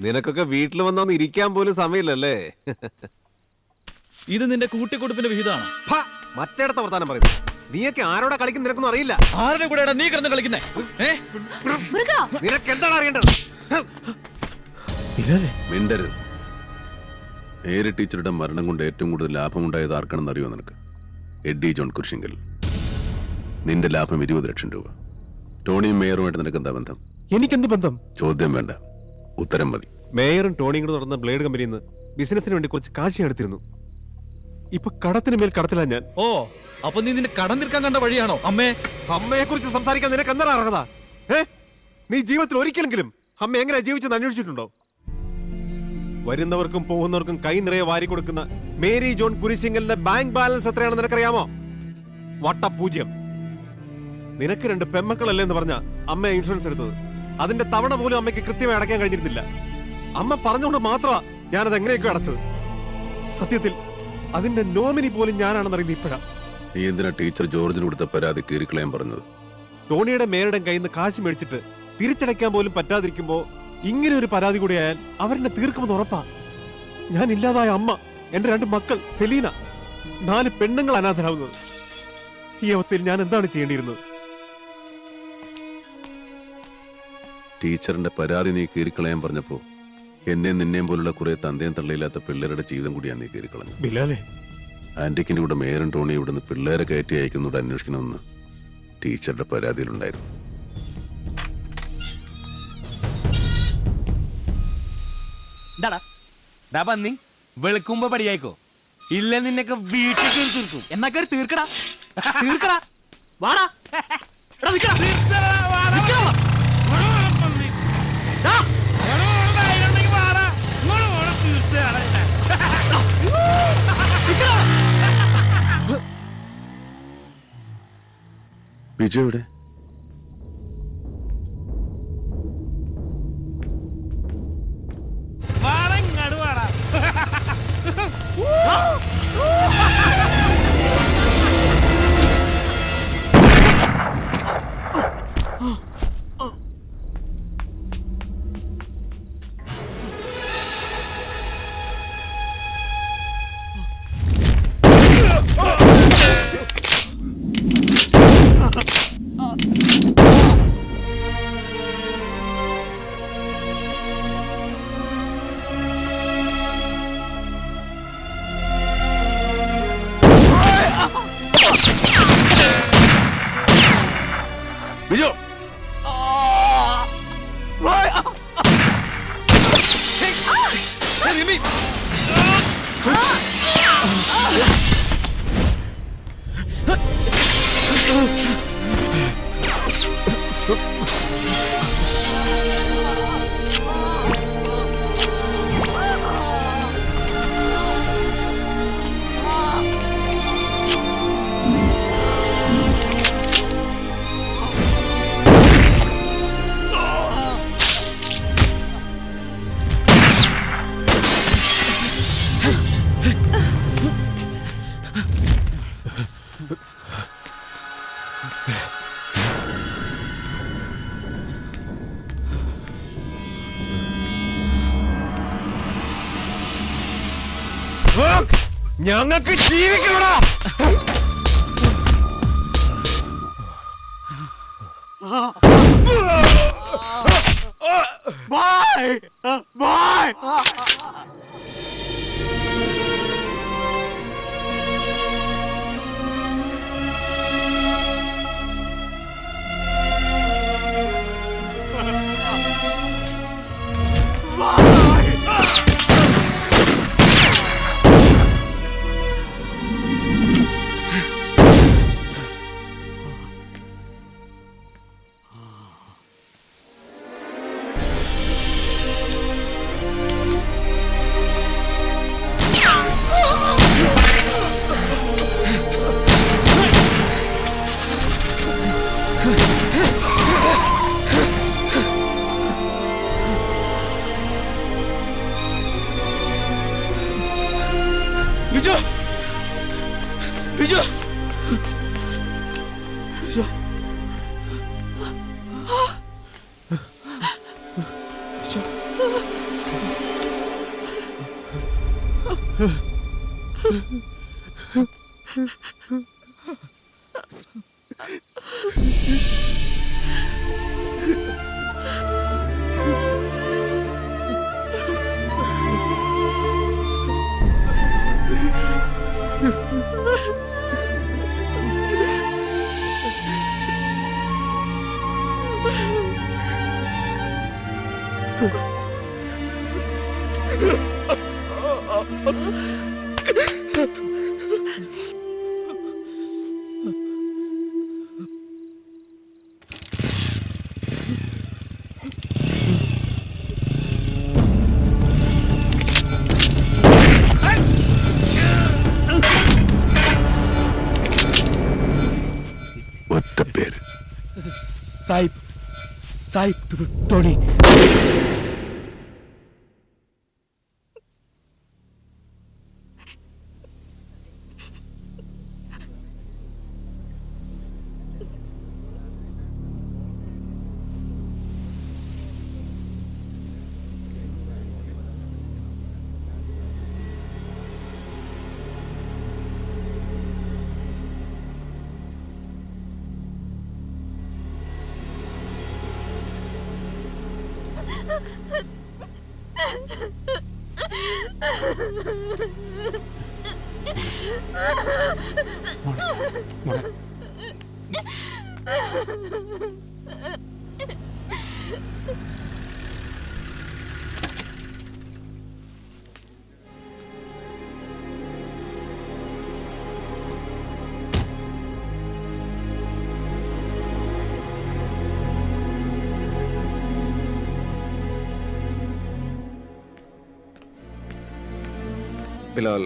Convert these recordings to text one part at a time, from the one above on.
നിനക്കൊക്കെ വീട്ടിൽ വന്നൊന്ന് ഇരിക്കാൻ പോലും സമയമില്ലല്ലേ? ഇത് നിന്റെ കൂട്ടിക്കൊടുപ്പിന്റെ വിഹിതമാണ്. മറ്റേടത്ത വർത്താനം പറയുന്നു. നീയൊക്കെ ആരോടാ കളിക്കുന്ന നിനക്കൊന്നും അറിയില്ല. ആരുടെ കൂടെയാണ് നീ കിടന്ന് കളിക്കുന്നേ? നിനക്ക് എന്താണ് അറിയേണ്ടത്? മിണ്ടരുത്. മേരി ടീച്ചറുടെ മരണം കൊണ്ട് ഏറ്റവും കൂടുതൽ ലാഭമുണ്ടായത് ആർക്കാണെന്ന് അറിയോ നിനക്ക്? Eddie John Kurisinkal. നിന്റെ ലാഭം 20 ലക്ഷം രൂപ. ടോണിയും മേയറുമായിട്ട് നിനക്ക് എന്താ ബന്ധം? എനിക്കെന്ത് ബന്ധം? ചോദ്യം വേണ്ട, ഉത്തരം മതി. മേയറും ടോണിയും കൂടെ നടന്ന ബ്ലേഡ് കമ്പനിയിൽ നിന്ന് ബിസിനസിന് വേണ്ടി കുറച്ച് കാശ് എടുത്തിരുന്നു. ഇപ്പൊ കടത്തിന് മേൽ കടത്തിലാ ഞാൻ. ഓ, അപ്പൊ നീ നിന്റെ കടം തീർക്കാൻ കണ്ട വഴിയാണോ? അമ്മയെ കുറിച്ച് സംസാരിക്കാൻ നിനക്ക് എന്താ അർഹത? നീ ജീവിതത്തിൽ ഒരിക്കലെങ്കിലും അമ്മ എങ്ങനെ ജീവിച്ചെന്ന് അന്വേഷിച്ചിട്ടുണ്ടോ? വരുന്നവർക്കും പോകുന്നവർക്കും കൈ നിറയെ വാരി കൊടുക്കുന്ന മേരി ജോൺ കുരിശിങ്കലിന്റെ ബാങ്ക് ബാലൻസ് എത്രയാണെന്ന് നിനക്കറിയാമോ? വട്ടപൂജ്യം. നിനക്ക് 2 പെമ്മക്കളല്ലേ എന്ന് പറഞ്ഞ അമ്മ ഇൻഷുറൻസ് എടുത്തത്. അതിന്റെ തവണ പോലും അമ്മയ്ക്ക് കൃത്യമായി അടയ്ക്കാൻ കഴിഞ്ഞിരുന്നില്ല. അമ്മ പറഞ്ഞുകൊണ്ട് മാത്രമാ ഞാനത് എങ്ങനെയൊക്കെ അടച്ചത്. സത്യത്തിൽ അതിന്റെ നോമിനി പോലും ഞാനാണെന്ന് അറിയുന്നത് ഇപ്പോഴാ. നീ എന്തിനാ ടീച്ചർ ജോർജിന് കൊടുത്ത പരാതി കീറിക്കളയാൻ പറഞ്ഞത്? ടോണിയുടെ മേരുടെ കയ്യിൽ നിന്ന് കാശ് മേടിച്ചിട്ട് തിരിച്ചടയ്ക്കാൻ പോലും പറ്റാതിരിക്കുമ്പോ ഇങ്ങനെ ഒരു പരാതി കൂടി ആയാൽ അവരെന്നെ തീർക്കുമെന്ന് ഉറപ്പാ. ഞാൻ ഇല്ലാതായ അമ്മ, എന്റെ 2 മക്കൾ, സെലീന, 4 പെണ്ണുങ്ങൾ അനാഥരാകുന്നത്. ഈ അവസ്ഥയിൽ ഞാൻ എന്താണ് ചെയ്യേണ്ടിയിരുന്നത്? ടീച്ചറിന്റെ പരാതി നീ കീറിക്കളയാൻ പറഞ്ഞപ്പോ എന്നെ നിന്നെയും പോലുള്ള കുറെ തന്തയും തള്ളയില്ലാത്ത പിള്ളേരുടെ ജീവിതം കൂടിയാണ് നീ കീറിക്കളഞ്ഞു. ബിലാലെ, ആന്റിക്കിന്റെ കൂടെ മേയറും ടോണി ഇവിടുന്ന് പിള്ളേരെ കയറ്റി അയക്കുന്നോട് അന്വേഷിക്കണമെന്ന് ടീച്ചറുടെ പരാതിയിലുണ്ടായിരുന്നു. വെളുക്കുമ്പോ പടിയായിക്കോ, ഇല്ല നിന്നൊക്കെ വീട്ടിൽ തീർക്കും. എന്നാ കയറി തീർക്കടാ, തീർക്കടാ. വാടാ. വിജയുടെ വിജോ ഞങ്ങൾക്ക് ജീവിക്കണടാ. Bye bye. ഒറ്റ പേര്. സായിപ്പ് Tony. Bilal,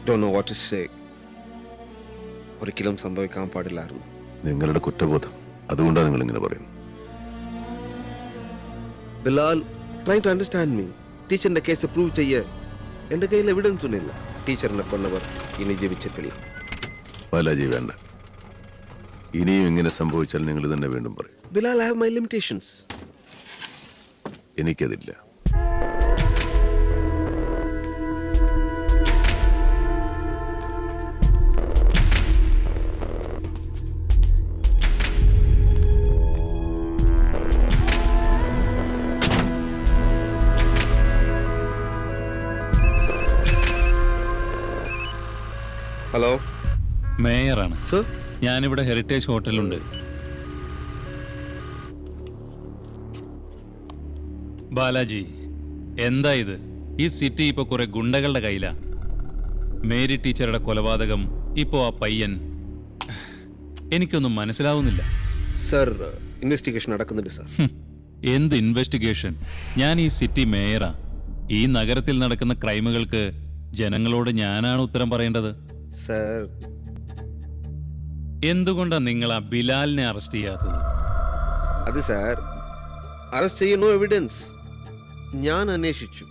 don't know what to say. ഒരിക്കലും സംഭവിക്കാൻ പാടില്ലായിരുന്നു. നിങ്ങളുടെ കുറ്റബോധം, അതുകൊണ്ടാണ് നിങ്ങൾ ഇങ്ങനെ പറയുന്നത്. Bilal, try to understand me. ടീച്ചറിന്റെ കേസ് പ്രൂവ് ചെയ്യേ എന്റെ കയ്യിൽ എവിഡൻസ് ഒന്നുമില്ല. ടീച്ചറിനെ കൊന്നവർ ഇനി ജീവിച്ചിട്ടില്ല. ബാലാജി വേണ്ട. ഇനിയും ഇങ്ങനെ സംഭവിച്ചാൽ നിങ്ങൾ തന്നെ വീണ്ടും പറയും. Bilal, I have my limitations. എനിക്കതില്ല. ഹലോ മേയറാണ്. സർ. ഞാനിവിടെ ഹെറിറ്റേജ് ഹോട്ടലുണ്ട്. ബാലാജി, എന്താ ഇത്? ഈ സിറ്റി ഇപ്പൊ കുറെ ഗുണ്ടകളുടെ കയ്യിലാ. മേരി ടീച്ചറുടെ കൊലപാതകം, ഇപ്പോ ആ പയ്യൻ. എനിക്കൊന്നും മനസ്സിലാവുന്നില്ല. സർ, ഇൻവെസ്റ്റിഗേഷൻ നടക്കുന്നുണ്ട് സർ. എന്ത് ഇൻവെസ്റ്റിഗേഷൻ? ഞാൻ ഈ സിറ്റി മേയറാ. ഈ നഗരത്തിൽ നടക്കുന്ന ക്രൈമുകൾക്ക് ജനങ്ങളോട് ഞാനാണ് ഉത്തരം പറയേണ്ടത്. സർ, എന്തുകൊണ്ടാണ് നിങ്ങൾ ആ ബിലാലിനെ അറസ്റ്റ് ചെയ്യാത്തത്? അത് സാർ, അറസ്റ്റ് ചെയ്യാൻ നോ എവിഡൻസ്. ഞാൻ അന്വേഷിച്ചു.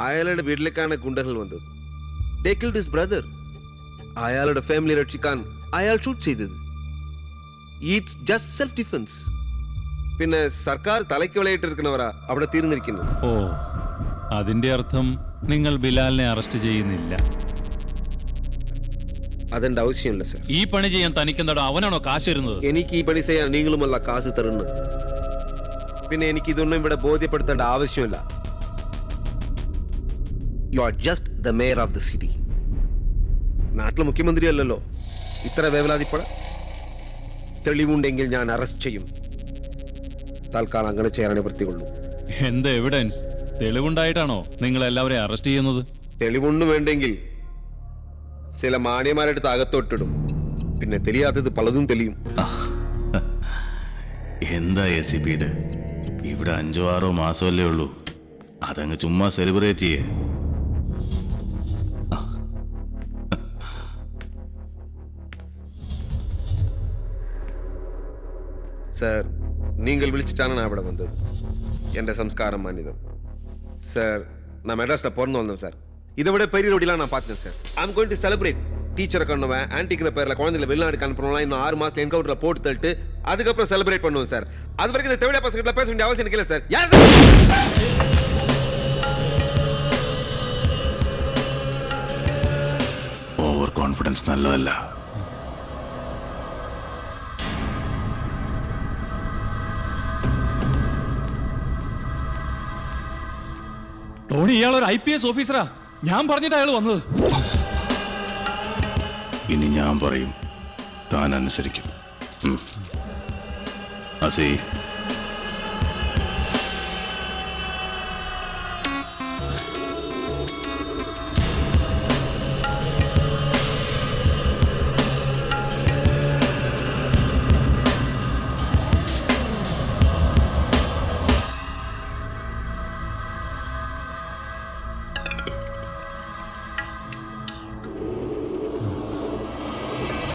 അയാളുടെ വീട്ടിലേക്കാണ് ഗുണ്ടകൾ വന്നത്. They killed his brother. അയാളുടെ ഫാമിലി രക്ഷിക്കാൻ അയാൾ ഷൂട്ട് ചെയ്തത്. It's just self defence. പിന്നെ സർക്കാർ തലയ്ക്ക് വിളയിട്ടിരിക്കുന്നവരാ അവിടെ തീർന്നിരിക്കുന്നത്. ഓ, അതിന്റെ അർത്ഥം നിങ്ങൾ ബിലാലിനെ അറസ്റ്റ് ചെയ്യുന്നില്ല. അതെന്റെ ആവശ്യമില്ല സർ. ഈ പണി ചെയ്യാൻ തനിക്കെന്താടോ അവനാണോ കാശ് തരുന്നത്? എനിക്ക് ഈ പണി ചെയ്യാൻ നിങ്ങളുമല്ല കാശ് തരുന്നത്. പിന്നെ എനിക്ക് ഇതൊന്നും ഇവിടെ ബോധ്യപ്പെടുത്തേണ്ട ആവശ്യമില്ല. You are just the mayor of the city. നാട്ടിലെ മുഖ്യമന്ത്രി അല്ലല്ലോ ഇത്ര വേവലാതിപ്പെട. തെളിവുണ്ടെങ്കിൽ ഞാൻ അറസ്റ്റ് ചെയ്യും. തൽക്കാലം അങ്ങനെ ചെയ്യാനേ വൃത്തികൊള്ളൂ. എന്ത് എവിഡൻസ്? തെളിവുണ്ടായിട്ടാണോ നിങ്ങൾ എല്ലാവരെയും അറസ്റ്റ് ചെയ്യുന്നത്? തെളിവൊന്നും വേണ്ടെങ്കിൽ ചില മാന്യന്മാരെടുത്ത് അകത്തോട്ടിടും. പിന്നെ തെളിയാത്തത് പലതും തെളിയും. എന്താ ACP ഇത്? ഇവിടെ 5-6 മാസമല്ലേ ഉള്ളൂ. അതങ്ങ് ചുമ്മാ സെലിബ്രേറ്റ് ചെയ്യേ. സാർ, നിങ്ങൾ വിളിച്ചിട്ടാണ് ഞാൻ ഇവിടെ വന്നത്. എൻ്റെ സംസ്കാരം മാന്യതം. സാർ, நான் மெட்ராஸில் பிறந்து வந்தேன் சார். இதை விட பெரிய ரோடிலாம் நான் பார்த்தேன் sir. I'm going to celebrate. டீச்சரை கொண்டுவேன், ஆன்டிக்கிற பேரில் குழந்தைகளை வெளிநாடுக்கு அனுப்பணும்லாம் இன்னும் 6 மாதத்தில் என்கவுண்டரில் போட்டு தள்ளிட்டு அதுக்கப்புறம் செலிப்ரேட் பண்ணுவோம் சார். அது வரைக்கும் இந்த தேவையா பசங்கிட்ட பேச வேண்டிய அவசியம் இல்லை சார். யார் சார்? കോൺഫിഡൻസ് നല്ലതല്ല. ടോണി ഇയാളൊരു IPS ഓഫീസറാ. ഞാൻ പറഞ്ഞിട്ട് അയാൾ വന്നത്. ഇനി ഞാൻ പറയും, താൻ അനുസരിക്കും. അസി